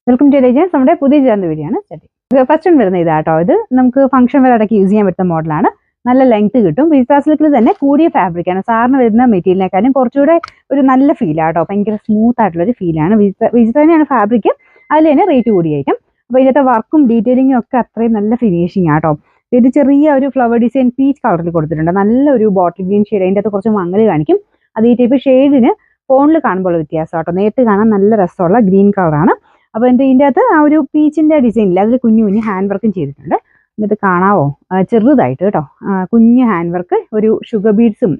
Welcome to ലേജൻസ്. നമ്മുടെ പുതിയ ചേർന്ന വീഡിയോ ആണ്. ഫസ്റ്റ് വൺ വരുന്നത് ഇതാട്ടോ. ഇത് നമുക്ക് ഫംഗ്ഷൻ വെയർ അടക്കം യൂസ് ചെയ്യാൻ പറ്റുന്ന മോഡലാണ്. നല്ല ലെങ്ത് കിട്ടും. വിജിത്ര സിൽക്കിൽ തന്നെ കൂടിയ ഫാബ്രിക് ആണ്. സാറിന് വരുന്ന മെറ്റീരിയലിനെക്കാളും കുറച്ചുകൂടെ ഒരു നല്ല ഫീലാട്ടോ. ഭയങ്കര സ്മൂത്ത് ആയിട്ടുള്ള ഒരു ഫീലാണ്. വിജിത്ര തന്നെയാണ് ഫാബ്രിക്, അതിൽ തന്നെ റേറ്റ് കൂടിയായിട്ടും. അപ്പോൾ ഇതിനകത്തെ വർക്കും ഡീറ്റെയിലിങ്ങും ഒക്കെ അത്രയും നല്ല ഫിനിഷിങ് ആട്ടോ. ഇത് ചെറിയ ഒരു ഫ്ലവർ ഡിസൈൻ പീച്ച് കളറിൽ കൊടുത്തിട്ടുണ്ട്. നല്ലൊരു ബോട്ടിൽ ഗ്രീൻ ഷെയ്ഡ്, അതിൻ്റെ അകത്ത് കുറച്ച് മങ്ങൽ കാണിക്കും. അത് ഈ ടൈപ്പ് ഷെയ്ഡിന് ഫോണിൽ കാണുമ്പോൾ വ്യത്യാസം ആട്ടോ. നേരിട്ട് കാണാൻ നല്ല രസമുള്ള ഗ്രീൻ കളറാണ്. അപ്പോൾ ഇതിൻ്റെ അകത്ത് ആ ഒരു പീച്ചിൻ്റെ ഡിസൈനില്ല, അതിൽ കുഞ്ഞു കുഞ്ഞ് ഹാൻഡ് വർക്കും ചെയ്തിട്ടുണ്ട്. ഇത് കാണാവോ, ചെറുതായിട്ട് കേട്ടോ. കുഞ്ഞ് ഹാൻഡ് വർക്ക്, ഒരു ഷുഗർ ബീഡ്സും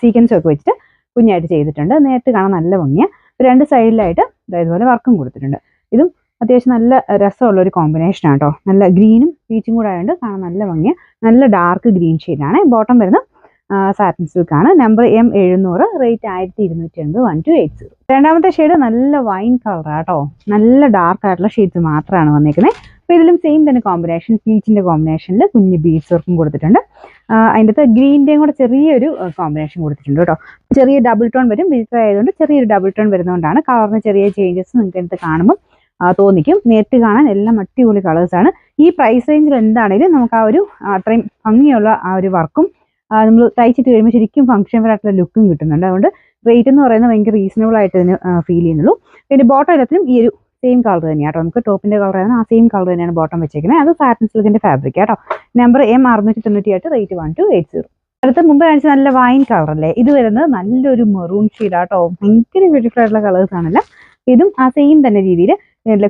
സീക്വൻസും ഒക്കെ വെച്ചിട്ട് കുഞ്ഞായിട്ട് ചെയ്തിട്ടുണ്ട്. നേരിട്ട് കാണാൻ നല്ല ഭംഗിയാണ്. രണ്ട് സൈഡിലായിട്ട് ഇതുപോലെ വർക്കും കൊടുത്തിട്ടുണ്ട്. ഇതും അത്യാവശ്യം നല്ല രസമുള്ള ഒരു കോമ്പിനേഷനാണ് കേട്ടോ. നല്ല ഗ്രീനും പീച്ചും കൂടെ ആയതുകൊണ്ട് കാണാൻ നല്ല ഭംഗിയാണ്. നല്ല ഡാർക്ക് ഗ്രീൻ ഷെയ്ഡാണ്. ബോട്ടം വരുന്നത് സാറ്റിൻ സിൽക്ക് ആണ്. Number M700, rate 1280, 1280. രണ്ടാമത്തെ ഷെയ്ഡ് നല്ല വൈൻ കളറാണ് കേട്ടോ. നല്ല ഡാർക്ക് ആയിട്ടുള്ള ഷെയ്ഡ്സ് മാത്രമാണ് വന്നിരിക്കുന്നത്. അപ്പോൾ ഇതിലും സെയിം തന്നെ കോമ്പിനേഷൻ, പീച്ചിൻ്റെ കോമ്പിനേഷനിൽ കുഞ്ഞ് ബീഡ്സ് വർക്കും കൊടുത്തിട്ടുണ്ട്. അതിൻ്റെ അകത്ത് ഗ്രീൻ്റെയും കൂടെ ചെറിയൊരു കോമ്പിനേഷൻ കൊടുത്തിട്ടുണ്ട് കേട്ടോ. ചെറിയ ഡബിൾ ടോൺ വരും. വിജിത്ര ആയതുകൊണ്ട് ചെറിയൊരു ഡബിൾ ടോൺ വരുന്നതുകൊണ്ടാണ് കളറിന് ചെറിയ ചേഞ്ചസ് നിങ്ങൾക്ക് എടുത്ത് കാണുമ്പോൾ തോന്നിക്കും. നേരിട്ട് കാണാൻ എല്ലാം അടിപൊളി കളേഴ്സാണ്. ഈ പ്രൈസ് റേഞ്ചിൽ എന്താണെങ്കിലും നമുക്ക് ആ ഒരു അത്രയും ഭംഗിയുള്ള ആ ഒരു വർക്കും നമ്മൾ തയ്ച്ചിട്ട് കഴിയുമ്പോൾ ശരിക്കും ഫംഗ്ഷൻ വെയർ ആയിട്ടുള്ള ലുക്കും കിട്ടുന്നുണ്ട്. അതുകൊണ്ട് റേറ്റ് എന്ന് പറയുന്നത് ഭയങ്കര റീസണബിൾ ആയിട്ട് ഇതിന് ഫീൽ ചെയ്യുന്നുള്ളൂ. പിന്നെ ബോട്ടം എല്ലാത്തിനും ഈ ഒരു സെയിം കളർ തന്നെയാണ് കേട്ടോ. നമുക്ക് ടോപ്പിൻ്റെ കളറാണ് ആ സെയിം കളർ തന്നെയാണ് ബോട്ടം വെച്ചേക്കുന്നത്. അത് സാറ്റിൻ സിൽക്കിൻ്റെ ഫാബ്രിക് കേട്ടോ. Number M698, rate 1280. അടുത്ത മുമ്പ് കാണിച്ച നല്ല വൈൻ കളറല്ലേ, ഇത് വരുന്നത് നല്ലൊരു മെറൂൺ ഷെയ്ഡാട്ടോ. ഭയങ്കര ബ്യൂട്ടിഫുൾ ആയിട്ടുള്ള കളേഴ്സ് ആണല്ലോ. ഇതും ആ സെയിം തന്നെ രീതിയിൽ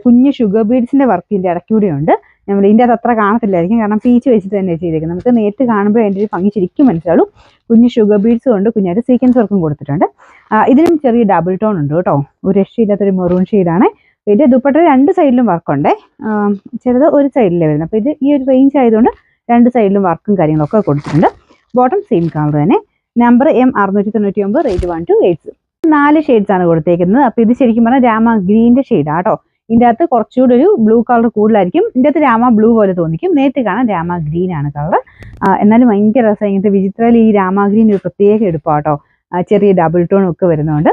കുഞ്ഞ് ഷുഗർ ബീഡ്സിൻ്റെ വർക്ക് ഇതിൻ്റെ ഇടയ്ക്കൂടെ ഉണ്ട്. നമ്മൾ ഇതിൻ്റെ അത് അത്ര കാണത്തില്ലായിരിക്കും, കാരണം പീച്ച് വെച്ചിട്ട് തന്നെ ചെയ്തേക്കുന്നത്. നമുക്ക് നേരിട്ട് കാണുമ്പോൾ അതിൻ്റെ ഒരു ഭംഗി ശരിക്കും മനസ്സിലാവും. കുഞ്ഞ് ഷുഗർ ബീഡ്സും ഉണ്ട്, കുഞ്ഞായിട്ട് സീക്വൻസ് വർക്കും കൊടുത്തിട്ടുണ്ട്. ഇതിനും ചെറിയ ഡബിൾ ടോൺ ഉണ്ട് കേട്ടോ. ഒരു രക്ഷയില്ലാത്തൊരു മെറൂൺ ഷെയ്ഡാണ്. ഇതിൻ്റെ ദുപ്പട്ട രണ്ട് സൈഡിലും വർക്കുണ്ട്. ചിലത് ഒരു സൈഡിലേ വരുന്നത്. അപ്പോൾ ഇത് ഈ ഒരു റേഞ്ച് ആയതുകൊണ്ട് രണ്ട് സൈഡിലും വർക്കും കാര്യങ്ങളൊക്കെ കൊടുത്തിട്ടുണ്ട്. ബോട്ടം സെയിം കളർ തന്നെ. Number M699, rate 1280. 4 ഷെയ്ഡ്സ് ആണ് കൊടുത്തേക്കുന്നത്. അപ്പോൾ ഇത് ശരിക്കും പറഞ്ഞാൽ രാമ ഗ്രീൻ്റെ ഷെയ്ഡാണ് കേട്ടോ. ഇതിൻ്റെ അകത്ത് കുറച്ചുകൂടി ഒരു ബ്ലൂ കളർ കൂടുതലായിരിക്കും. ഇതിൻ്റെ അകത്ത് രാമ ബ്ലൂ പോലെ തോന്നിക്കും. നേരിട്ട് കാണാൻ രാമ ഗ്രീൻ ആണ് കളർ. എന്നാലും ഭയങ്കര രസം. ഇങ്ങനത്തെ വിചിത്രയിൽ ഈ രാമ ഗ്രീൻ ഒരു പ്രത്യേക എടുപ്പാട്ടോ. ചെറിയ ഡബിൾ ടോൺ ഒക്കെ വരുന്നതുകൊണ്ട്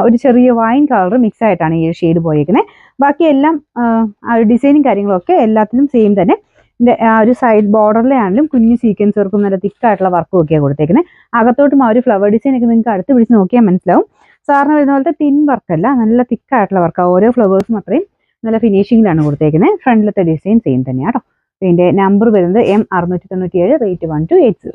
ഒരു ചെറിയ വൈൻ കളർ മിക്സ് ആയിട്ടാണ് ഈ ഷെയ്ഡ് പോയേക്കുന്നത്. ബാക്കി എല്ലാം ആ ഒരു ഡിസൈനും കാര്യങ്ങളൊക്കെ എല്ലാത്തിനും സെയിം തന്നെ. ഇതിൻ്റെ ആ ഒരു സൈഡ് ബോർഡറിലാണെങ്കിലും കുഞ്ഞു സീക്വൻസ് വർക്കും നല്ല തിക്കായിട്ടുള്ള വർക്കും ഒക്കെയാണ് കൊടുത്തേക്കുന്നത്. അകത്തോട്ടും ആ ഒരു ഫ്ലവർ ഡിസൈൻ ഒക്കെ നിങ്ങൾക്ക് അടുത്ത് പിടിച്ച് നോക്കിയാൽ മനസ്സിലാവും. സാറിന് വരുന്ന പോലത്തെ തിൻ വർക്കല്ല, നല്ല തിക്കായിട്ടുള്ള വർക്കാണ്. ഓരോ ഫ്ലവേഴ്സും അത്രയും നല്ല ഫിനിഷിങ്ങിലാണ് കൊടുത്തേക്കുന്നത്. ഫ്രണ്ടിലത്തെ ഡിസൈൻ സെയിം തന്നെയാണ് കേട്ടോ. ഇതിൻ്റെ നമ്പർ വരുന്നത് M697, റേറ്റ് 1280.